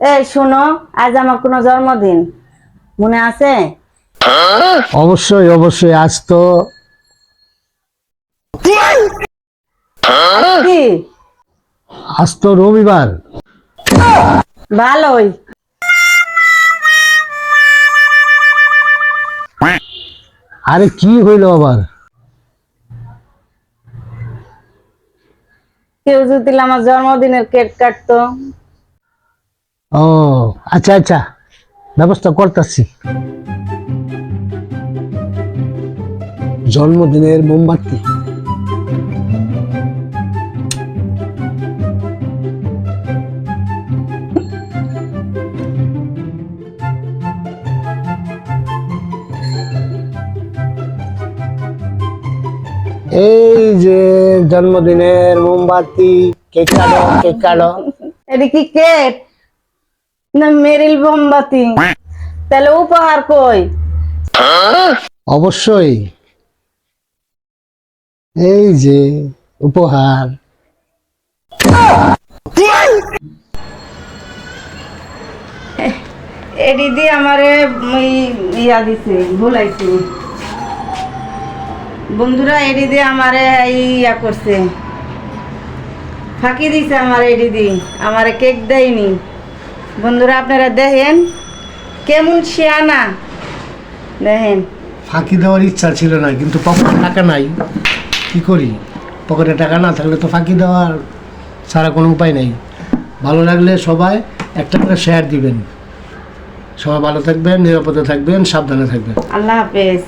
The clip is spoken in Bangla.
এই শোনো, আজ আমার কোনো জন্মদিন মনে আছে? অবশ্যই অবশ্যই, আজ তো কি? আজ তো রবিবার। ভালোই। আরে কি হইলো আবার? কেউ যদি আমার জন্মদিনের কেক কাটতো। ও আচ্ছা আচ্ছা, ব্যবস্থা করতেছি। জন্মদিনের মোমবাতি। এই যে জন্মদিনের মোমবাতি, কেক কাটো কেক কাটো। এটা কি কেক না মেরিল মোমবাতি? তাহলে উপহার কই? অবশ্যই, এই যে উপহার। এডি দি আমারে ইয়া দিছে, ভুলাইছে। বন্ধুরা এডি দি আমারে ইয়া করছে, ফাঁকি দিছে আমার এডি দি, আমারে কেক দেয়নি। বন্ধুরা আপনারা দেখেন কেমন শিয়ানা, দেখেন। ফাঁকি দেওয়ার ইচ্ছা ছিল না, কিন্তু পকেটে টাকা নাই, কি করি? পকেটে টাকা না থাকলে তো ফাঁকি দেওয়ার ছাড়া কোনো উপায় নেই। ভালো লাগলে সবাই একটা করে শেয়ার দিবেন। সবাই ভালো থাকবেন, নিরাপদে থাকবেন, সাবধানে থাকবেন। আল্লাহ হাফেজ।